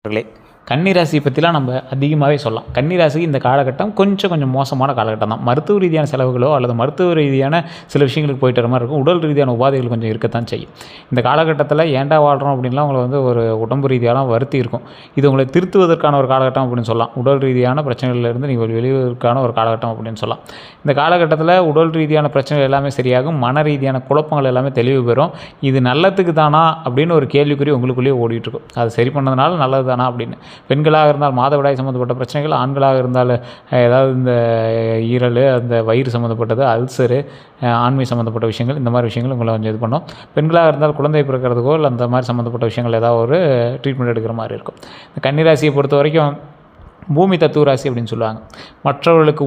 நண்பர்களே, கன்னிராசி பற்றிலாம் நம்ம அதிகமாகவே சொல்லலாம். கன்னிராசிக்கு இந்த காலகட்டம் கொஞ்சம் மோசமான காலகட்டம் தான். மருத்துவ ரீதியான செலவுகளோ அல்லது மருத்துவ ரீதியான சில விஷயங்களுக்கு போயிட்டு வர மாதிரி இருக்கும். உடல் ரீதியான உபாதைகள் கொஞ்சம் இருக்கத்தான் செய்யும். இந்த காலகட்டத்தில் ஏன்டா வாழ்கிறோம் அப்படின்லாம் உங்களை ஒரு உடம்பு ரீதியாலாம் வருத்தி இருக்கும். இது உங்களை திருத்துவதற்கான ஒரு காலகட்டம் அப்படின்னு சொல்லலாம். உடல் ரீதியான பிரச்சனைகளிலிருந்து நீங்கள் வெளிவதற்கான ஒரு காலகட்டம் அப்படின்னு சொல்லலாம். இந்த காலகட்டத்தில் உடல் ரீதியான பிரச்சனைகள் எல்லாமே சரியாகும். மன ரீதியான குழப்பங்கள் எல்லாமே தெளிவு பெறும். இது நல்லதுக்கு தானா அப்படின்னு ஒரு கேள்விக்குறி உங்களுக்குள்ளேயே ஓடிட்டுருக்கும். அது சரி பண்ணதுனால நல்லது தானா அப்படின்னு. பெண்களாக இருந்தால் மாதவிடாய் சம்மந்தப்பட்ட பிரச்சனைகள், ஆண்களாக இருந்தால் ஏதாவது இந்த ஈரல், அந்த வயிறு சம்மந்தப்பட்டது, அல்சரு, ஆண்மை சம்மந்தப்பட்ட விஷயங்கள், இந்த மாதிரி விஷயங்கள் உங்களை கொஞ்சம் இது பண்ணும். பெண்களாக இருந்தால் குழந்தை பிறக்கிறதுக்கோ இல்லை அந்த மாதிரி சம்மந்தப்பட்ட விஷயங்கள் ஏதாவது ஒரு ட்ரீட்மெண்ட் எடுக்கிற மாதிரி இருக்கும். இந்த கன்னிராசியை பொறுத்த வரைக்கும் பூமி தத்துவ ராசி அப்படின்னு சொல்லுவாங்க. மற்றவர்களுக்கு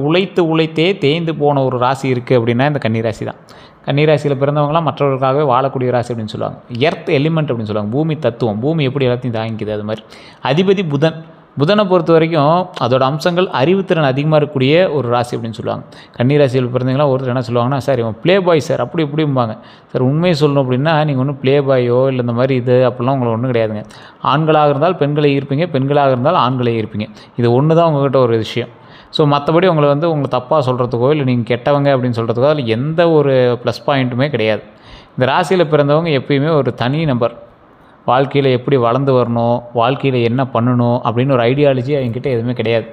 உழைத்தே தேய்ந்து போன ஒரு ராசி இருக்குது அப்படின்னா இந்த கன்னிராசி தான். கன்னிராசியில் பிறந்தவங்களாம் மற்றவர்களுக்காகவே வாழக்கூடிய ராசி அப்படின்னு சொல்லுவாங்க. எர்த் எலிமெண்ட் அப்படின்னு சொல்லுவாங்க. பூமி தத்துவம், பூமி எப்படி எல்லாத்தையும் தாங்கிக்குது அது மாதிரி. அதிபதி புதனை பொறுத்த வரைக்கும் அதோட அம்சங்கள் அறிவுத்திறன் அதிகமாக இருக்கக்கூடிய ஒரு ராசி அப்படின்னு சொல்லுவாங்க. கன்னிராசியில் பிறந்தவங்களாம் ஒருத்தர் என்ன சொல்லுவாங்கன்னா, சார் இவன் ப்ளே பாய் சார் அப்படி இப்படிம்பாங்க. சார் உண்மையை சொல்லணும் அப்படின்னா நீங்கள் ஒன்றும் ப்ளே பாயோ இல்லை இந்த மாதிரி இது அப்படிலாம் உங்களை ஒன்றும் கிடையாதுங்க. ஆண்களாக இருந்தால் பெண்களை ஈர்ப்பீங்க, பெண்களாக இருந்தால் ஆண்களை ஈர்ப்பீங்க. இது ஒன்று தான் உங்கள்கிட்ட ஒரு விஷயம். ஸோ மற்றபடி உங்களை தப்பாக சொல்கிறதுக்கோ இல்லை நீங்கள் கெட்டவங்க அப்படின்னு சொல்கிறதுக்கோ அதில் எந்த ஒரு ப்ளஸ் பாயிண்ட்டுமே கிடையாது. இந்த ராசியில் பிறந்தவங்க எப்பயுமே ஒரு தனி நபர். வாழ்க்கையில் எப்படி வளர்ந்து வரணும், வாழ்க்கையில் என்ன பண்ணணும் அப்படின்னு ஒரு ஐடியாலஜி அவங்ககிட்ட எதுவுமே கிடையாது.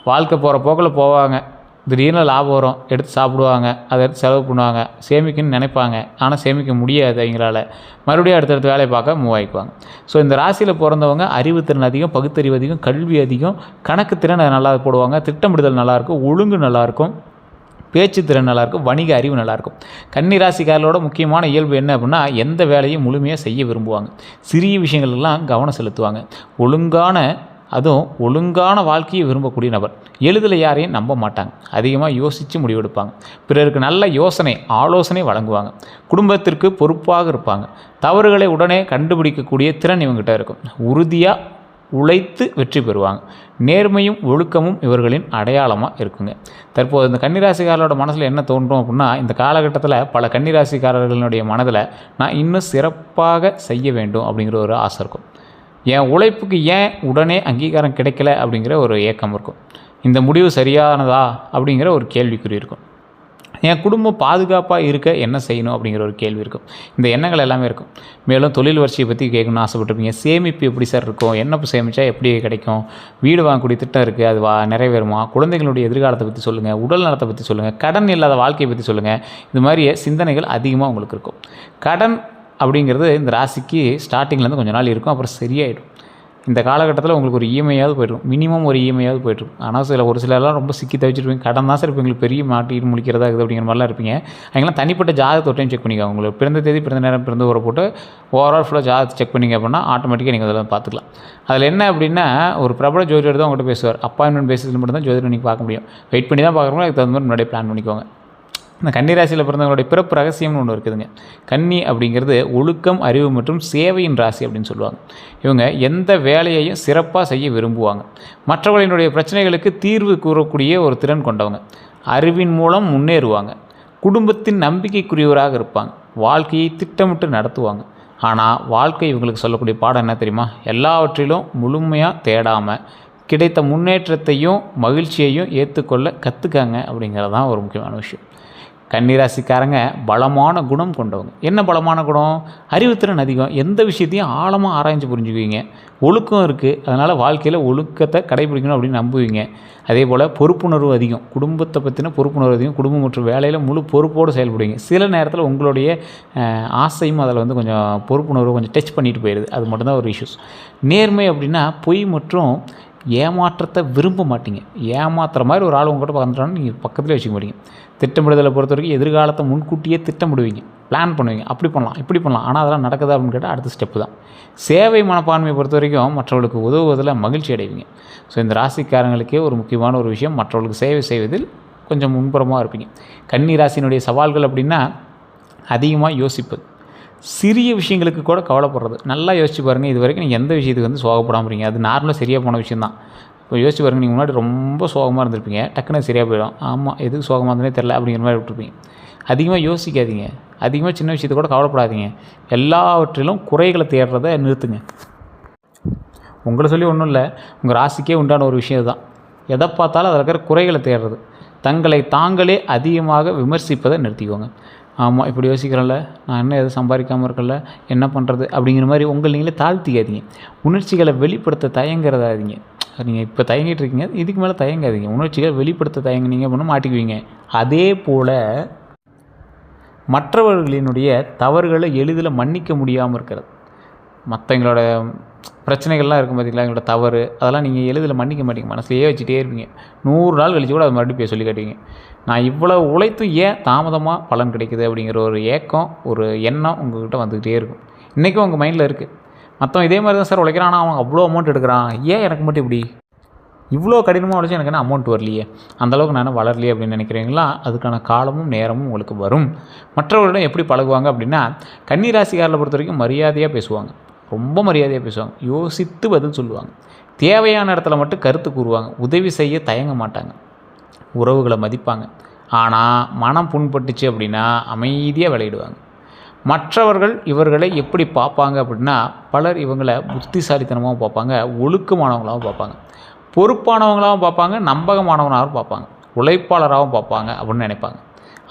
வாழ்க்கை போகிற போக்கில் போவாங்க. திடீர்னு லாபம் வரும், எடுத்து சாப்பிடுவாங்க, அதை எடுத்து செலவு பண்ணுவாங்க, சேமிக்கணும்னு நினைப்பாங்க. ஆனால் சேமிக்க முடியாது அவங்களால. மறுபடியும் அடுத்தடுத்த வேலையை பார்க்க மூவ் ஆகிக்குவாங்க. ஸோ இந்த ராசியில் பிறந்தவங்க அறிவுத்திறன் அதிகம், பகுத்தறிவு அதிகம், கல்வி அதிகம், கணக்கு திறன் நல்லா போடுவாங்க, திட்டமிடுதல் நல்லாயிருக்கும், ஒழுங்கு நல்லாயிருக்கும், பேச்சு திறன் நல்லாயிருக்கும், வணிக அறிவு நல்லாயிருக்கும். கன்னி ராசிக்காரர்களோட முக்கியமான இயல்பு என்ன அப்படின்னா எந்த வேலையும் முழுமையாக செய்ய விரும்புவாங்க. சிறிய விஷயங்கள்லாம் கவனம் செலுத்துவாங்க. ஒழுங்கான வாழ்க்கையை விரும்பக்கூடிய நபர். எளிதில் யாரையும் நம்ப மாட்டாங்க. அதிகமாக யோசித்து முடிவெடுப்பாங்க. பிறருக்கு நல்ல ஆலோசனை வழங்குவாங்க. குடும்பத்திற்கு பொறுப்பாக இருப்பாங்க. தவறுகளை உடனே கண்டுபிடிக்கக்கூடிய திறன் இவங்ககிட்ட இருக்கும். உறுதியாக உழைத்து வெற்றி பெறுவாங்க. நேர்மையும் ஒழுக்கமும் இவர்களின் அடையாளமாக இருக்குங்க. தற்போது இந்த கன்னிராசிக்காரர்களோட மனசில் என்ன தோன்றும் அப்படின்னா, இந்த காலகட்டத்தில் பல கன்னிராசிக்காரர்களுடைய மனதில் நான் இன்னும் சிறப்பாக செய்ய வேண்டும் அப்படிங்கிற ஒரு ஆசை இருக்கும். என் உழைப்புக்கு ஏன் உடனே அங்கீகாரம் கிடைக்கல அப்படிங்கிற ஒரு ஏக்கம் இருக்கும். இந்த முடிவு சரியானதா அப்படிங்கிற ஒரு கேள்விக்குறி இருக்கும். என் குடும்பம் பாதுகாப்பாக இருக்க என்ன செய்யணும் அப்படிங்கிற ஒரு கேள்வி இருக்கும். இந்த எண்ணங்கள் எல்லாமே இருக்கும். மேலும் தொழில் வளர்ச்சியை பற்றி கேட்கணும்னு ஆசைப்பட்டிருப்பீங்க. சேமிப்பு எப்படி சார் இருக்கும், என்ன சேமித்தா எப்படி கிடைக்கும், வீடு வாங்கக்கூடிய திட்டம் இருக்குது, அது நிறைவேறுமா, குழந்தைகளுடைய எதிர்காலத்தை பற்றி சொல்லுங்கள், உடல் நலத்தை பற்றி சொல்லுங்கள், கடன் இல்லாத வாழ்க்கையை பற்றி சொல்லுங்கள். இது மாதிரி சிந்தனைகள் அதிகமாக உங்களுக்கு இருக்கும். கடன் அப்படிங்கிறது இந்த ராசிக்கு ஸ்டார்டிங்லேருந்து கொஞ்சம் நாள் இருக்கும், அப்புறம் சரியாயிடும். இந்த காலகட்டத்தில் உங்களுக்கு ஒரு இஎம்ஐயாவது போய்டும், மினிமம் ஒரு இஎம்ஐயாவது போய்ட்ருக்கும். ஆனால் ஒரு சிலர்லாம் ரொம்ப சிக்கி தவிச்சிருப்பீங்க. கடன் தான் சார் இப்போ எங்களுக்கு பெரிய மாட்டிட்டு முடிக்கிறதா இருக்குது அப்படிங்கிற மாதிரிலாம் இருப்பீங்க. அவங்களாம் தனிப்பட்ட ஜாதகத்தை டைம் செக் பண்ணிக்கோங்க. உங்களுக்கு பிறந்த தேதி, பிறந்த நேரம், பிறந்த ஊரை போட்டு ஓவரால் ஃபுல்லாக ஜாதகத்தை செக் பண்ணிங்க அப்படின்னா ஆட்டோமேட்டிக்காக நீங்கள் அதெல்லாம் பார்த்துக்கலாம். அதில் என்ன அப்படின்னா, ஒரு பிரபல ஜோதிடர் தான் உங்கள்கிட்ட பேசுவார். அப்பாயின்மெண்ட் பேசிஸில் மட்டும் தான் ஜோதிடர் நீங்கள் பார்க்க முடியும். வெயிட் பண்ணி தான் பார்க்குறோம். அதுக்கு தகுந்த மாதிரி முன்னாடியே பிளான் பண்ணிக்கோங்க. இந்த கன்னிராசியில் பிறந்தவங்களுடைய பிறப்பு ரகசியம்னு ஒன்று இருக்குதுங்க. கன்னி அப்படிங்கிறது ஒழுக்கம், அறிவு மற்றும் சேவையின் ராசி அப்படின்னு சொல்லுவாங்க. இவங்க எந்த வேலையையும் சிறப்பாக செய்ய விரும்புவாங்க. மற்றவர்களினுடைய பிரச்சனைகளுக்கு தீர்வு கூறக்கூடிய ஒரு திறன் கொண்டவங்க. அறிவின் மூலம் முன்னேறுவாங்க. குடும்பத்தின் நம்பிக்கைக்குரியவராக இருப்பாங்க. வாழ்க்கையை திட்டமிட்டு நடத்துவாங்க. ஆனால் வாழ்க்கை இவங்களுக்கு சொல்லக்கூடிய பாடம் என்ன தெரியுமா? எல்லாவற்றிலும் முழுமையாக தேடாமல் கிடைத்த முன்னேற்றத்தையும் மகிழ்ச்சியையும் ஏற்றுக்கொள்ள கற்றுக்காங்க அப்படிங்கிறது தான் ஒரு முக்கியமான விஷயம். கன்னிராசிக்காரங்க பலமான குணம் கொண்டவங்க. என்ன பலமான குணம்? அறிவுத்திறன் அதிகம். எந்த விஷயத்தையும் ஆழமாக ஆராய்ஞ்சு புரிஞ்சுக்குவீங்க. ஒழுக்கம் இருக்குது, அதனால் வாழ்க்கையில் ஒழுக்கத்தை கடைபிடிக்கணும் அப்படின்னு நம்புவீங்க. அதே போல் பொறுப்புணர்வு அதிகம். குடும்பத்தை பற்றின பொறுப்புணர்வு அதிகம். குடும்பம் மற்றும் வேலையில் முழு பொறுப்போடு செயல்படுவீங்க. சில நேரத்தில் உங்களுடைய ஆசையும் அதில் கொஞ்சம் பொறுப்புணர்வு கொஞ்சம் டச் பண்ணிட்டு போயிடுது. அது மட்டும்தான் ஒரு இஷ்யூஸ். நேர்மை அப்படின்னா பொய் மற்றும் ஏமாற்றத்தை விரும்ப மாட்டீங்க. ஏமாத்துற மாதிரி ஒரு ஆள் உங்கள்கிட்ட வந்துட்டாலும் நீங்கள் பக்கத்துலேயே வச்சுக்க மாட்டீங்க. திட்டமிடுதலை பொறுத்த வரைக்கும் எதிர்காலத்தை முன்கூட்டியே திட்டமிடுவீங்க, பிளான் பண்ணுவீங்க. அப்படி பண்ணலாம், இப்படி பண்ணலாம். ஆனால் அதெல்லாம் நடக்குதா அப்படின்னு கேட்டால் அடுத்த ஸ்டெப்பு தான். சேவை மனப்பான்மையை பொறுத்த வரைக்கும் மற்றவர்களுக்கு உதவுவதில் மகிழ்ச்சி அடைவீங்க. ஸோ இந்த ராசிக்காரங்களுக்கே ஒரு முக்கியமான ஒரு விஷயம், மற்றவர்களுக்கு சேவை செய்வதில் கொஞ்சம் முன்புறமாக இருப்பீங்க. கன்னி ராசியினுடைய சவால்கள் அப்படின்னா அதிகமாக யோசிப்பது, சிறிய விஷயங்களுக்கு கூட கவலைப்படுறது. நல்லா யோசிச்சு பாருங்கள். இது வரைக்கும் நீங்கள் எந்த விஷயத்துக்கு சோகப்படாமல் இருக்கீங்க? அது நார்மலாக சரியாக போன விஷயம் தான். இப்போ யோசிச்சு பாருங்கள். நீங்கள் முன்னாடி ரொம்ப சோகமாக இருந்திருப்பீங்க, டக்குன்னு சரியாக போயிடும். ஆமாம், எதுக்கு சோகமாக இருந்தே தெரில அப்படிங்கிற மாதிரி விட்டுருப்பீங்க. அதிகமாக யோசிக்காதீங்க. அதிகமாக சின்ன விஷயத்தை கூட கவலைப்படாதீங்க. எல்லாவற்றிலும் குறைகளை தேடுறதை நிறுத்துங்க. உங்களை சொல்லி ஒன்றும் இல்லை, உங்கள் ராசிக்கே உண்டான ஒரு விஷயம் தான். எதை பார்த்தாலும் அதில் இருக்கிற குறைகளை தேடுறது. தங்களை தாங்களே அதிகமாக விமர்சிப்பதை நிறுத்திக்கோங்க. ஆமாம், இப்படி யோசிக்கிறேன்ல, நான் என்ன எதுவும் சம்பாதிக்காமல் இருக்கல, என்ன பண்ணுறது அப்படிங்கிற மாதிரி உங்களை நீங்களே தாழ்த்திக்காதீங்க. உணர்ச்சிகளை வெளிப்படுத்த தயங்குறதாதீங்க. நீங்கள் இப்போ தயங்கிட்டு இருக்கீங்க, இதுக்கு மேலே தயங்காதீங்க. உணர்ச்சிகளை வெளிப்படுத்த தயங்குனீங்க அப்படின்னா மாட்டிக்குவீங்க. அதே போல் மற்றவர்களினுடைய தவறுகளை எளிதில் மன்னிக்க முடியாமல் இருக்கிறது. மற்றவங்களோட பிரச்சனைகள்லாம் இருக்கும் பார்த்திங்களா, எங்களோட தவறு, அதெல்லாம் நீங்கள் எளிதில் மன்னிக்க மாட்டீங்க. மனசுலேயே வச்சுட்டே இருப்பீங்க. 100 நாள் கழிச்சு கூட அதை மறுபடியும் போய் சொல்லி காட்டுவீங்க. நான் இவ்வளோ உழைத்தும் ஏன் தாமதமாக பலன் கிடைக்குது அப்படிங்கிற ஒரு ஏக்கம், ஒரு எண்ணம் உங்கள்கிட்ட வந்துக்கிட்டே இருக்கும். இன்றைக்கும் உங்கள் மைண்டில் இருக்குது. மற்றவன் இதே மாதிரி தான் சார் உழைக்கிறான், ஆனால் அவன் அவ்வளோ அமௌண்ட் எடுக்கிறான், ஏன் எனக்கு மட்டும் இப்படி இவ்வளோ கடினமாக உழைச்சி எனக்கு என்ன அமௌண்ட் வரலையே, அந்தளவுக்கு நான் வளரலையே அப்படின்னு நினைக்கிறீங்களா? அதுக்கான காலமும் நேரமும் உங்களுக்கு வரும். மற்றவர்களிடம் எப்படி பழகுவாங்க அப்படின்னா, கன்னி ராசிக்காரரை பொறுத்த வரைக்கும் மரியாதையாக பேசுவாங்க. ரொம்ப மரியாதையாக பேசுவாங்க. யோசித்து பதில் சொல்லுவாங்க. தேவையான இடத்துல மட்டும் கருத்து கூறுவாங்க. உதவி செய்ய தயங்க மாட்டாங்க. உறவுகளை மதிப்பாங்க. ஆனால் மனம் புண்பட்டுச்சு அப்படின்னா அமைதியாக விளையிடுவாங்க. மற்றவர்கள் இவர்களை எப்படி பார்ப்பாங்க அப்படின்னா, பலர் இவங்களை புத்திசாலித்தனமாகவும் பார்ப்பாங்க, ஒழுக்கமானவங்களாகவும் பார்ப்பாங்க, பொறுப்பானவங்களாகவும் பார்ப்பாங்க, நம்பகமானவனாகவும் பார்ப்பாங்க, உழைப்பாளராகவும் பார்ப்பாங்க அப்படின்னு நினைப்பாங்க.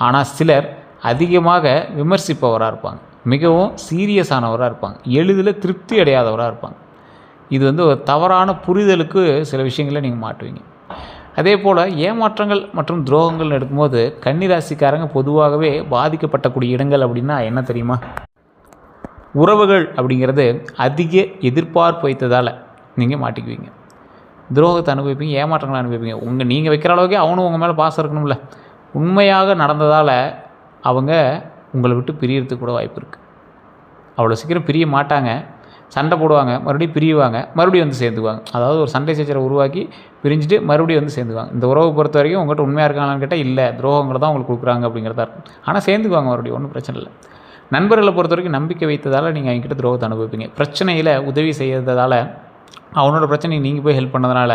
ஆனால் சிலர் அதிகமாக விமர்சிப்பவராக இருப்பாங்க, மிகவும் சீரியஸானவராக இருப்பாங்க, எளிதில் திருப்தி அடையாதவராக இருப்பாங்க. இது ஒரு தவறான புரிதலுக்கு சில விஷயங்களை நீங்கள் மாட்டுவீங்க. அதே போல் ஏமாற்றங்கள் மற்றும் துரோகங்கள் எடுக்கும்போது கன்னிராசிக்காரங்க பொதுவாகவே பாதிக்கப்படக்கூடிய இடங்கள் அப்படின்னா என்ன தெரியுமா? உறவுகள் அப்படிங்கிறது அதிக எதிர்பார்ப்பு வைத்ததால் நீங்கள் மாட்டிக்குவீங்க. துரோகத்தை அனுபவிப்பீங்க, ஏமாற்றங்களை அனுபவிப்பீங்க. நீங்கள் வைக்கிற அளவுக்கே அவனும் உங்கள் மேலே பாசம் இருக்கணும்ல. உண்மையாக நடந்ததால் அவங்க உங்களை விட்டு பிரியறதுக்கு கூட வாய்ப்பு இருக்குது. அவ்வளோ சீக்கிரம் பிரிய மாட்டாங்க. சண்டை போடுவாங்க, மறுபடியும் பிரிவாங்க, மறுபடியும் சேர்ந்துக்குவாங்க. அதாவது ஒரு சண்டை சச்சரவை உருவாக்கி பிரிஞ்சுட்டு மறுபடியும் சேர்ந்துக்குவாங்க. இந்த உறவை பொறுத்த வரைக்கும் உங்கள்கிட்ட உண்மையாக இருக்காங்களான்னு கேட்டால் இல்லை, துரோகங்களை தான் உங்களுக்கு கொடுக்குறாங்க அப்படிங்கிறதா இருக்கும். ஆனால் சேர்ந்துக்குவாங்க மறுபடியும், ஒன்றும் பிரச்சனை இல்லை. நண்பர்களை பொறுத்த வரைக்கும் நம்பிக்கை வைத்ததால் நீங்கள் அவங்ககிட்ட துரோகத்தை அனுபவிப்பீங்க. பிரச்சனையில் உதவி செய்யறதால அவனோட பிரச்சனைக்கு நீங்கள் போய் ஹெல்ப் பண்ணதுனால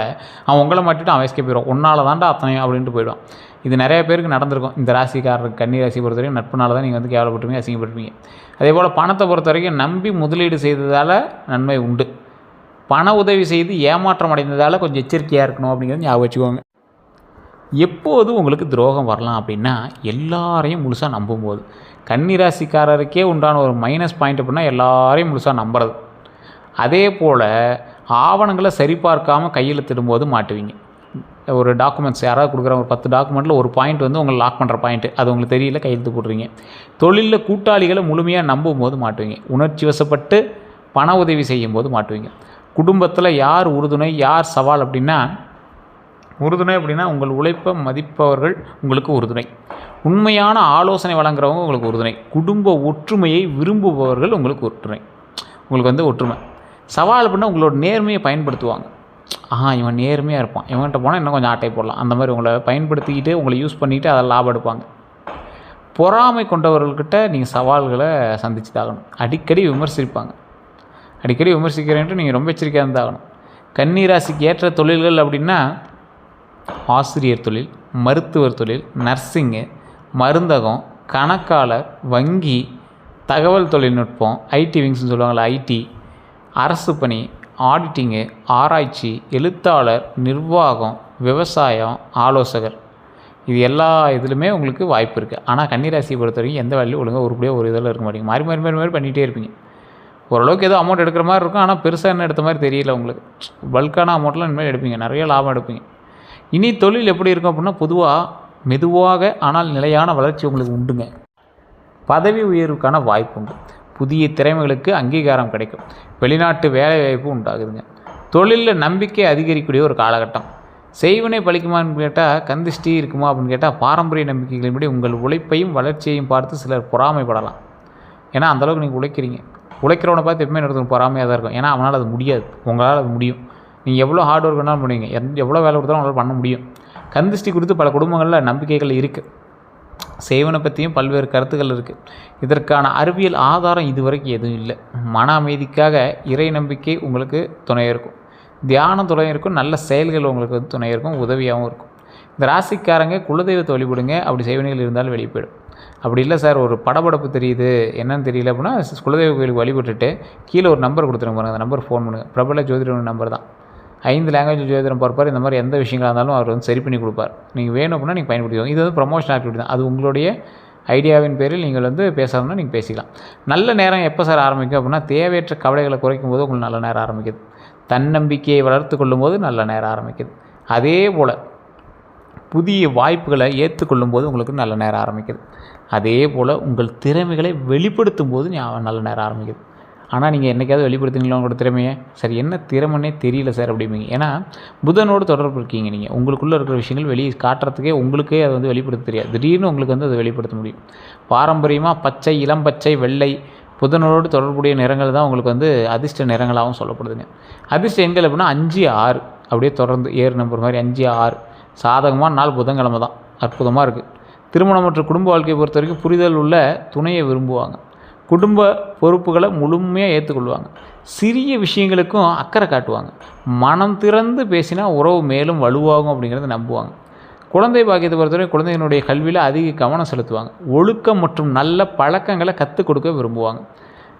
அவன் உங்களை மாட்டிட்டு அவன் எஸ்கேப் போயிடுவான். உன்னால் தான்டா அத்தனையும் அப்படின்ட்டு போயிடுவான். இது நிறைய பேருக்கு நடந்திருக்கும். இந்த ராசிக்காரருக்கு, கன்னி ராசி பொறுத்த வரைக்கும் நட்புனால தான் நீங்கள் கேவலப்பட்டுருவீங்க, அசிங்கப்பட்டுருவீங்க. அதே போல் பணத்தை பொறுத்த வரைக்கும் நம்பி முதலீடு செய்ததால் நன்மை உண்டு. பண உதவி செய்து ஏமாற்றம் அடைந்ததால் கொஞ்சம் எச்சரிக்கையாக இருக்கணும் அப்படிங்கிறது ஞாபகம் வச்சுக்கோங்க. எப்போது உங்களுக்கு துரோகம் வரலாம் அப்படின்னா, எல்லாரையும் முழுசாக நம்பும்போது. கன்னி ராசிக்காரருக்கே உண்டான ஒரு மைனஸ் பாயிண்ட் அப்படின்னா எல்லாரையும் முழுசாக நம்புறது. அதே போல் ஆவணங்களை சரிபார்க்காமல் கையெழுத்திடும்போது மாட்டுவீங்க. ஒரு டாக்குமெண்ட்ஸ் யாராவது கொடுக்குறாங்க, ஒரு 10 டாக்குமெண்ட்டில் ஒரு பாயிண்ட் உங்களை லாக் பண்ணுற பாயிண்ட்டு, அது உங்களுக்கு தெரியல, கையெழுத்து போடுறீங்க. தொழிலில் கூட்டாளிகளை முழுமையாக நம்பும் போது மாட்டுவீங்க. உணர்ச்சி வசப்பட்டு பண உதவி செய்யும் போது மாட்டுவீங்க. குடும்பத்தில் யார் உறுதுணை, யார் சவால் அப்படின்னா, உறுதுணை அப்படின்னா உங்கள் உழைப்பை மதிப்பவர்கள் உங்களுக்கு உறுதுணை. உண்மையான ஆலோசனை வழங்குறவங்க உங்களுக்கு உறுதுணை. குடும்ப ஒற்றுமையை விரும்புபவர்கள் உங்களுக்கு ஒற்றுமை. உங்களுக்கு ஒற்றுமை. சவால் அப்படின்னா உங்களோட நேர்மையை பயன்படுத்துவாங்க. இவன் நேர்மையாக இருப்பான், இவன்கிட்ட போனால் இன்னும் கொஞ்சம் ஆட்டை போடலாம், அந்த மாதிரி உங்களை பயன்படுத்திக்கிட்டு உங்களை யூஸ் பண்ணிக்கிட்டு அதை லாபம் எடுப்பாங்க. பொறாமை கொண்டவர்கள்கிட்ட நீங்கள் சவால்களை சந்திச்சு தாகணும். அடிக்கடி விமர்சிப்பாங்க. அடிக்கடி விமர்சிக்கிறேன்ட்டு நீங்கள் ரொம்ப எச்சரிக்கையாக இருந்தாகணும். கன்னி ராசிக்கு ஏற்ற தொழில்கள் அப்படின்னா ஆசிரியர் தொழில், மருத்துவர் தொழில், நர்சிங்கு, மருந்தகம், கணக்காளர், வங்கி, தகவல் தொழில்நுட்பம், ஐடி விங்ஸ்னு சொல்லுவாங்களா, ஐடி, அரசு பணி, ஆடிட்டிங்கு, ஆராய்ச்சி, எழுத்தாளர், நிர்வாகம், விவசாயம், ஆலோசகர், இது எல்லா இதுலையுமே உங்களுக்கு வாய்ப்பு இருக்குது. ஆனால் கன்னிராசியை பொறுத்த வரைக்கும் எந்த வேலையும் ஒழுங்காக உருப்படியாக ஒரு இதில் இருக்க மாட்டீங்க. மாறி மாறி மாறி மாறி பண்ணிகிட்டே இருப்பீங்க. ஓரளவுக்கு ஏதோ அமௌண்ட் எடுக்கிற மாதிரி இருக்கும், ஆனால் பெருசாக என்ன எடுத்த மாதிரி தெரியல உங்களுக்கு. பல்கான அமௌண்ட்லாம் இனிமேல் எடுப்பீங்க, நிறைய லாபம் எடுப்பீங்க. இனி தொழில் எப்படி இருக்கும் அப்படின்னா, பொதுவாக மெதுவாக ஆனால் நிலையான வளர்ச்சி உங்களுக்கு உண்டுங்க. பதவி உயர்வுக்கான வாய்ப்பு உண்டு. புதிய திறமைகளுக்கு அங்கீகாரம் கிடைக்கும். வெளிநாட்டு வேலைவாய்ப்பு உண்டாகுதுங்க. தொழிலில் நம்பிக்கை அதிகரிக்கக்கூடிய ஒரு காலகட்டம். செய்வனே பழிக்குமான்னு கேட்டால், கந்திஷ்டி இருக்குமா அப்படின்னு கேட்டால், பாரம்பரிய நம்பிக்கைகளின்படி உங்கள் உழைப்பையும் வளர்ச்சியையும் பார்த்து சிலர் பொறாமைப்படலாம். ஏன்னா அந்தளவுக்கு நீங்கள் உழைக்கிறீங்க. உழைக்கிறவனை பார்த்து எப்பவுமே நடத்தும் பொறாமையாக தான் இருக்கும். ஏன்னா அவனால் அது முடியாது, உங்களால் அது முடியும். நீங்கள் எவ்வளோ ஹார்ட் ஒர்க் வேணாலும் பண்ணுவீங்க, எவ்வளோ வேலை கொடுத்தாலும் உங்களால் பண்ண முடியும். கந்திஷ்டி கொடுத்து பல குடும்பங்களில் நம்பிக்கைகள் இருக்குது. செய்வனை பற்றியும் பல்வேறு கருத்துக்கள் இருக்குது. இதற்கான அறிவியல் ஆதாரம் இதுவரைக்கும் எதுவும் இல்லை. மன அமைதிக்காக இறை நம்பிக்கை உங்களுக்கு துணையாக இருக்கும். தியானம் துணையாக இருக்கும். நல்ல செயல்கள் உங்களுக்கு துணையாக இருக்கும், உதவியாகவும் இருக்கும். இந்த ராசிக்காரங்க குலதெய்வத்தை வழிபடுங்க. அப்படி செய்வனைகள் இருந்தாலும் வெளியே போயிடும். அப்படி இல்லை சார் ஒரு படபடப்பு தெரியுது என்னன்னு தெரியல அப்படின்னா குலதெய்வ கோயிலுக்கு வழிபட்டுட்டு கீழே ஒரு நம்பர் கொடுத்துருங்க பாருங்கள், அந்த நம்பர் ஃபோன் பண்ணுங்கள். பிரபல ஜோதிடர் நம்பர் தான். 5 லாங்குவேஜ் ஜோதிடம் பார்ப்பார். இந்த மாதிரி எந்த விஷயங்களாக இருந்தாலும் அவர் வந்து சரி பண்ணி கொடுப்பார். நீங்கள் வேணும் அப்படின்னா நீங்கள் பயன்படுத்திக்கோங்க. இது வந்து ப்ரமோஷன் ஆக்டிவிட்டி தான். அது உங்களுடைய ஐடியாவின் பேரில் நீங்கள் வந்து பேசணும்னா நீங்கள் பேசிக்கலாம். நல்ல நேரம் எப்போ சார் ஆரம்பிக்கும் அப்படின்னா தேவையற்ற கவலைகளை குறைக்கும் போது உங்களுக்கு நல்ல நேரம் ஆரம்பிக்குது. தன்னம்பிக்கையை வளர்த்து கொள்ளும் போது நல்ல நேரம் ஆரம்பிக்குது. அதே போல் புதிய வாய்ப்புகளை ஏற்றுக்கொள்ளும் போது உங்களுக்கு நல்ல நேரம் ஆரம்பிக்குது. அதே போல் உங்கள் திறமைகளை வெளிப்படுத்தும் போது நல்ல நேரம் ஆரம்பிக்குது. ஆனால் நீங்கள் என்றைக்காவது வெளிப்படுத்துனீங்களா உங்களோட திறமையை? சரி என்ன திறமைன்னே தெரியல சார் அப்படிம்பீங்க. ஏன்னா புதனோடு தொடர்பு இருக்கீங்க. நீங்கள் உங்களுக்குள்ளே இருக்கிற விஷயங்கள் வெளியே காட்டுறதுக்கே உங்களுக்கே அதை வந்து வெளிப்படுத்த தெரியாது. திடீர்னு உங்களுக்கு வந்து அதை வெளிப்படுத்த முடியும். பாரம்பரியமாக பச்சை, இளம் பச்சை, வெள்ளை, புதனோடு தொடர்புடைய நிறங்கள் தான் உங்களுக்கு வந்து அதிர்ஷ்ட நிறங்களாகவும் சொல்லப்படுதுங்க. அதிர்ஷ்ட எண்கள் அப்படின்னா 5, 6 அப்படியே தொடர்ந்து ஏறு நம்பர் மாதிரி 5, 6 சாதகமான நாள் புதன்கிழமை தான். அற்புதமாக இருக்குது. திருமணம் மற்றும் குடும்ப வாழ்க்கையை பொறுத்த வரைக்கும் புரிதல் உள்ள துணையை விரும்புவாங்க. குடும்ப பொறுப்புகளை முழுமையாக ஏற்றுக்கொள்வாங்க. சிறிய விஷயங்களுக்கும் அக்கறை காட்டுவாங்க. மனம் திறந்து பேசினா உறவு மேலும் வலுவாகும் அப்படிங்கிறத நம்புவாங்க. குழந்தை பாக்கியத்தை பொறுத்தவரை குழந்தையினுடைய கல்வியில் அதிக கவனம் செலுத்துவாங்க. ஒழுக்கம் மற்றும் நல்ல பழக்கங்களை கற்றுக் கொடுக்க விரும்புவாங்க.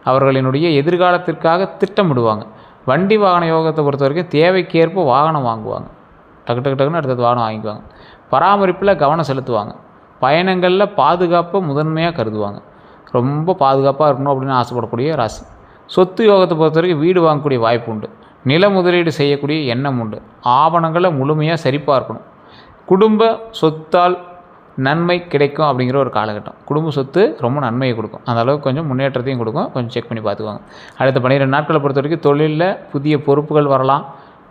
அவர்களினுடைய எதிர்காலத்திற்காக திட்டமிடுவாங்க. வண்டி வாகன யோகத்தை பொறுத்த வரைக்கும் தேவைக்கேற்ப வாகனம் வாங்குவாங்க. டக்குன்னு அடுத்தது வாகனம் வாங்கிக்குவாங்க. பராமரிப்பில் கவனம் செலுத்துவாங்க. பயணங்களில் பாதுகாப்பை முதன்மையாக கருதுவாங்க. ரொம்ப பாதுகாப்பாக இருக்கணும் அப்படின்னு ஆசைப்படக்கூடிய ராசி. சொத்து யோகத்தை பொறுத்த வரைக்கும் வீடு வாங்கக்கூடிய வாய்ப்பு உண்டு. நில முதலீடு செய்யக்கூடிய எண்ணம் உண்டு. ஆவணங்களை முழுமையாக சரிபார்க்கணும். குடும்ப சொத்தால் நன்மை கிடைக்கும் அப்படிங்கிற ஒரு காலகட்டம். குடும்ப சொத்து ரொம்ப நன்மையை கொடுக்கும். அந்த அளவுக்கு கொஞ்சம் முன்னேற்றத்தையும் கொடுக்கும். கொஞ்சம் செக் பண்ணி பார்த்துக்குவாங்க. அடுத்த 12 நாட்களை பொறுத்த வரைக்கும் தொழிலில் புதிய பொறுப்புகள் வரலாம்.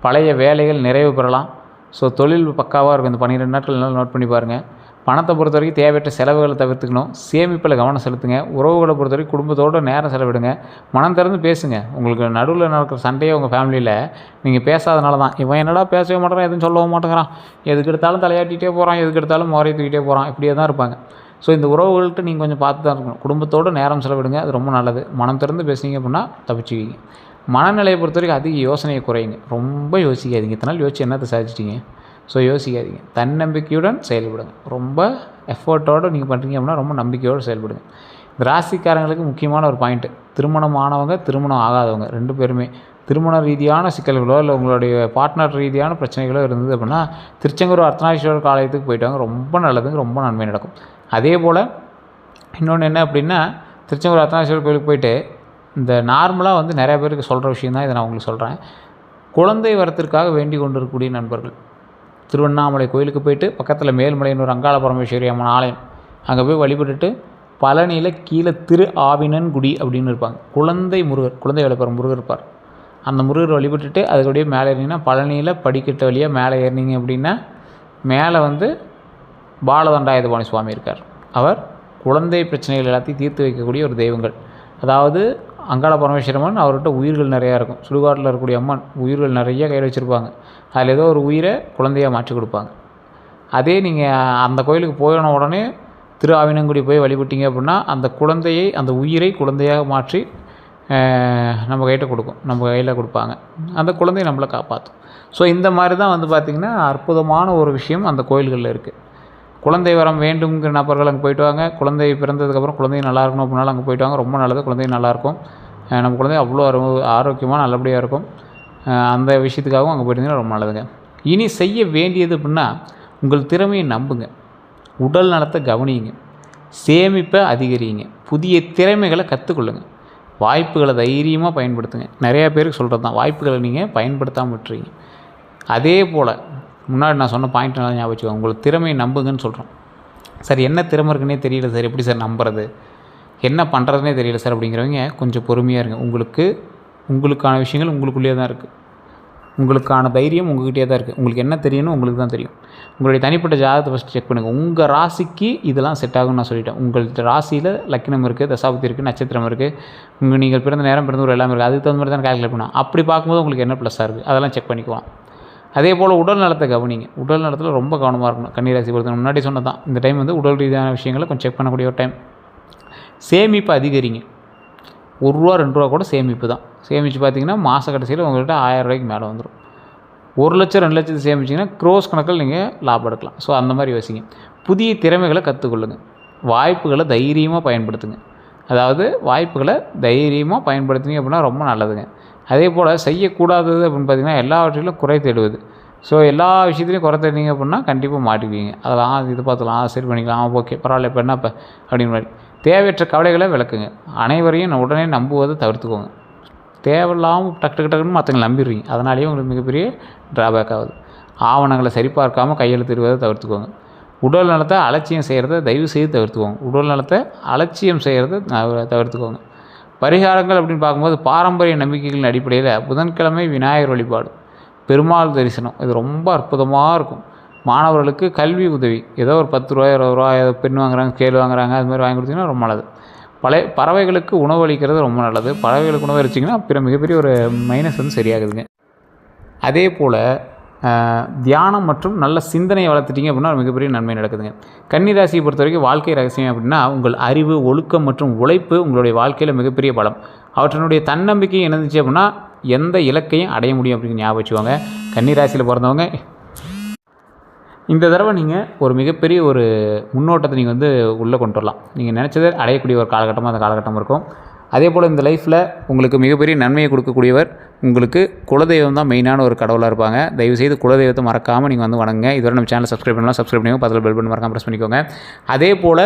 பழைய வேலைகள் நிறைவு பெறலாம். ஸோ தொழில் பக்காவாக இருக்கும். இந்த 12 நாட்கள் நல்லா நோட் பண்ணி பாருங்கள். பணத்தை பொறுத்த வரைக்கும் தேவையற்ற செலவுகளை தவிர்த்துக்கணும். சேமிப்பில் கவனம் செலுத்துங்க. உறவுகளை பொறுத்த வரைக்கும் குடும்பத்தோடு நேரம் செலவிடுங்க. மனம் திறந்து பேசுங்க. உங்களுக்கு நடுவில் நடக்கிற சண்டையே உங்கள் ஃபேமிலியில் நீங்கள் பேசாதனால தான். இவன் என்னடா பேசவே மாட்டேறான், எதுவும் சொல்லவும் மாட்டேங்கிறான், எதுக்கு எடுத்தாலும் தலையாட்டிகிட்டே போகிறான், எதுக்கு எடுத்தாலும் முறை தூக்கிட்டே போகிறான், இப்படியே தான் இருப்பாங்க. ஸோ இந்த உறவுகள்கிட்ட நீங்கள் கொஞ்சம் பார்த்து தான் இருக்கணும். குடும்பத்தோடு நேரம் செலவிடுங்க. அது ரொம்ப நல்லது. மனம் திறந்து பேசுனீங்க அப்படின்னா தப்பிச்சுக்கிங்க. மனநிலையை பொறுத்த வரைக்கும் அதிக யோசனையை குறையுங்க. ரொம்ப யோசிக்காதீங்க. இத்தனை நாள் யோசிச்சு என்னத்தை சாதிச்சிட்டிங்க? ஸோ யோசிக்காதீங்க. தன்னம்பிக்கையுடன் செயல்படுங்க. ரொம்ப எஃபர்ட்டோடு நீங்கள் பண்ணுறீங்க அப்படின்னா ரொம்ப நம்பிக்கையோடு செயல்படுங்க. இந்த ராசிக்காரங்களுக்கு முக்கியமான ஒரு பாயிண்ட்டு, திருமணம் ஆனவங்க திருமணம் ஆகாதவங்க 2 பேருமே திருமண ரீதியான சிக்கல்களோ இல்லை உங்களுடைய பார்ட்னர் ரீதியான பிரச்சனைகளோ இருந்தது அப்படின்னா திருச்செங்கூர் அர்த்தநாரீஸ்வரர் ஆலயத்துக்கு போயிட்டு வாங்க. ரொம்ப நல்லதுங்க. ரொம்ப நன்மை நடக்கும். அதே போல் இன்னொன்று என்ன அப்படின்னா திருச்செங்கூர் அர்த்தநாரீஸ்வரர் கோயிலுக்கு போயிட்டு இந்த நார்மலாக வந்து நிறையா பேருக்கு சொல்கிற விஷயம் தான் இதை நான் உங்களுக்கு சொல்கிறேன். குழந்தை வரத்திற்காக வேண்டி கொண்டு இருக்கக்கூடிய நண்பர்கள் திருவண்ணாமலை கோயிலுக்கு போயிட்டு பக்கத்தில் மேல்மலையனூர் அங்காள பரமேஸ்வரி அம்மன் ஆலயம் அங்கே போய் வழிபட்டுட்டு பழனியில் கீழே திரு ஆவினன்குடி அப்படின்னு இருப்பாங்க. குழந்தை முருகர், குழந்தை வளர்ப்புற முருகர் இருப்பார். அந்த முருகர் வழிபட்டுட்டு அதுக்கூடயே மேலே ஏறினீங்கன்னா பழனியில் படிக்கட்டு வழியாக மேலே ஏறினீங்க அப்படின்னா மேலே வந்து பாலதண்டாயுதபாணி சுவாமி இருக்கார். அவர் குழந்தை பிரச்சனைகள் எல்லாத்தையும் தீர்த்து வைக்கக்கூடிய ஒரு தெய்வங்கள். அதாவது அங்காள பரமேஸ்வரம்மன் அவர்கிட்ட உயிர்கள் நிறையா இருக்கும். சுடுகாட்டில் இருக்கக்கூடிய அம்மன் உயிர்கள் நிறைய கையில் வச்சுருப்பாங்க. அதில் ஏதோ ஒரு உயிரை குழந்தையாக மாற்றி கொடுப்பாங்க. அதே நீங்கள் அந்த கோயிலுக்கு போயின உடனே திரு ஆவினங்குடி போய் வழிபட்டீங்க அப்படின்னா அந்த குழந்தையை, அந்த உயிரை குழந்தையாக மாற்றி நம்ம கையில் கொடுக்கும், நம்ம கையில் கொடுப்பாங்க. அந்த குழந்தையை நம்மளை காப்பாற்றும். ஸோ இந்த மாதிரி தான் வந்து பார்த்திங்கன்னா அற்புதமான ஒரு விஷயம் அந்த கோயில்களில் இருக்குது. குழந்தை வரம் வேண்டுங்கிற நபர்கள் அங்கே போய்ட்டு வாங்க. குழந்தை பிறந்ததுக்கப்புறம் குழந்தை நல்லா இருக்கணும் அப்படின்னாலும் அங்கே போய்ட்டு வாங்க. ரொம்ப நல்லது. குழந்தை நல்லாயிருக்கும். நம்ம குழந்தை அவ்வளோ ஆரோக்கியமாக நல்லபடியாக இருக்கும். அந்த விஷயத்துக்காகவும் அங்கே போயிட்டீங்கன்னா ரொம்ப நல்லதுங்க. இனி செய்ய வேண்டியது அப்படின்னா உங்கள் திறமையை நம்புங்க. உடல் நலத்தை கவனியுங்க. சேமிப்பை அதிகரிங்க. புதிய திறமைகளை கற்றுக்கொள்ளுங்க. வாய்ப்புகளை தைரியமாக பயன்படுத்துங்க. நிறையா பேருக்கு சொல்கிறது தான், வாய்ப்புகளை நீங்கள் பயன்படுத்தாமல் விட்டுறீங்க. அதே போல் முன்னாடி நான் சொன்ன பாயிண்ட் நல்லா ஞாபகம் வச்சுக்கோங்க. உங்களுக்கு திறமையை நம்புங்கன்னு சொல்கிறோம். சார் என்ன திறமை இருக்குன்னே தெரியல சார், எப்படி சார் நம்புறது, என்ன பண்ணுறதுனே தெரியல சார் அப்படிங்கிறவங்க கொஞ்சம் பொறுமையாக இருங்க. உங்களுக்கான விஷயங்கள் உங்களுக்குள்ளேயே தான் இருக்குது. உங்களுக்கான தைரியம் உங்கள்கிட்டே தான் இருக்குது. உங்களுக்கு என்ன தெரியணும் உங்களுக்கு தான் தெரியும். உங்களுடைய தனிப்பட்ட ஜாதகத்தை ஃபஸ்ட்டு செக் பண்ணுங்கள். உங்கள் ராசிக்கு இதெல்லாம் செட் ஆகும்னு நான் சொல்லிட்டேன். உங்கள் ராசியில் லக்னம் இருக்குது, தசாபுத்தி இருக்குது, நட்சத்திரம் இருக்குது, நீங்கள் பிறந்த நேரம் பிறந்த ஊர் எல்லாமே இருக்குது. அதுக்கு தகுந்த மாதிரி தான் கால்குலேட் பண்ணலாம். அப்படி பார்க்கும்போது உங்களுக்கு என்ன ப்ளஸ்ஸாக இருக்குது அதெல்லாம் செக் பண்ணிக்குவோம். அதே போல் உடல் நலத்தை கவனிங்க. உடல் நலத்தில் ரொம்ப கவனமாக இருக்கணும். கன்னிராசி பொறுத்த முன்னாடி சொன்னது தான். இந்த டைம் வந்து உடல் ரீதியான விஷயங்களை கொஞ்சம் செக் பண்ணக்கூடிய ஒரு டைம். சேமிப்பு அதிகரிங்க. ₹1 ₹2 கூட சேமிப்பு தான். சேமித்து பார்த்தீங்கன்னா மாத கடைசியில் உங்கள்கிட்ட ₹1000 மேலே வந்துடும். 1 லட்சம் 2 லட்சத்து சேமிச்சிங்கன்னா க்ரோஸ் கணக்கில் நீங்கள் லாபம் எடுக்கலாம். ஸோ அந்த மாதிரி யோசிங்க. புதிய திறமைகளை கற்றுக்கொள்ளுங்கள். வாய்ப்புகளை தைரியமாக பயன்படுத்துங்க. அதாவது வாய்ப்புகளை தைரியமாக பயன்படுத்தினீங்க அப்படின்னா ரொம்ப நல்லதுங்க. அதே போல் செய்யக்கூடாதது அப்படின்னு பார்த்திங்கன்னா எல்லாவற்றிலும் குறை தேடுவது. ஸோ எல்லா விஷயத்துலையும் குறை தேடினீங்க அப்படின்னா கண்டிப்பாக மாட்டிக்குவீங்க. அதெல்லாம் இது பார்த்துக்கலாம், சரி பண்ணிக்கலாம், ஓகே பரவாயில்ல, இப்போ என்னப்போ அப்படின்னு மாதிரி தேவையற்ற கவலைகளை விளக்குங்க. அனைவரையும் உடனே நம்புவதை தவிர்த்துக்கோங்க. தேவையில்லாமல் டக்குன்னு மற்றவங்களை நம்பிடுவீங்க. அதனாலேயே உங்களுக்கு மிகப்பெரிய ட்ராபேக் ஆகுது. ஆவணங்களை சரிபார்க்காமல் கையெழுத்திடுவதை தவிர்த்துக்கோங்க. உடல் நலத்தை அலட்சியம் செய்கிறத தயவு செய்து தவிர்த்துக்கோங்க. உடல் நலத்தை அலட்சியம் செய்கிறத தவிர்த்துக்கோங்க. பரிகாரங்கள் அப்படின்னு பார்க்கும்போது பாரம்பரிய நம்பிக்கைகளின் அடிப்படையில் புதன்கிழமை விநாயகர் வழிபாடு, பெருமாள் தரிசனம் இது ரொம்ப அற்புதமாக இருக்கும். மாணவர்களுக்கு கல்வி உதவி ஏதோ ஒரு 10 ரூபா 20 ரூபா பெண் வாங்குறாங்க, ஸ்கேல் வாங்குறாங்க, அது மாதிரி வாங்கி கொடுத்தீங்கன்னா ரொம்ப நல்லது. பறவைகளுக்கு உணவு அளிக்கிறது ரொம்ப நல்லது. பறவைகளுக்கு உணவு அளிச்சிங்கன்னா பிற மிகப்பெரிய ஒரு மைனஸ் வந்து சரியாகுதுங்க. அதே போல் தியானம் மற்றும் நல்ல சிந்தனையை வளர்த்துட்டிங்க அப்படின்னா ஒரு மிகப்பெரிய நன்மை நடக்குதுங்க. கன்னிராசியை பொறுத்த வரைக்கும் வாழ்க்கை ரகசியம் அப்படின்னா உங்கள் அறிவு, ஒழுக்கம் மற்றும் உழைப்பு உங்களுடைய வாழ்க்கையில் மிகப்பெரிய பலம். அவற்றினுடைய தன்னம்பிக்கை இணைந்துச்சு அப்படின்னா எந்த இலக்கையும் அடைய முடியும் அப்படின்னு ஞாபகம் வச்சுக்கோங்க. கன்னிராசியில் பிறந்தவங்க இந்த தடவை நீங்கள் ஒரு மிகப்பெரிய ஒரு முன்னோட்டத்தை நீங்கள் வந்து உள்ளே கொண்டு வரலாம். நீங்கள் நினச்சதை அடையக்கூடிய ஒரு காலகட்டமாக அந்த காலகட்டம் இருக்கும். அதே போல் இந்த லைஃப்பில் உங்களுக்கு மிகப்பெரிய நன்மையை கொடுக்கக்கூடியவர் உங்களுக்கு குலதெய்வம் தான் மெயினான ஒரு கடவுளாக இருப்பாங்க. தயவுசெய்து குலதெய்வத்தை மறக்காமல் நீங்கள் வந்து வணங்குங்க. இதுவரை நம்ம சேனலை சப்ஸ்கிரைப் பண்ணலாம், சப்ஸ்கிரைப் பண்ணி பக்கத்தில் பெல் பட்டன் மறக்காமல் ப்ரெஸ் பண்ணிக்கோங்க. அதே போல்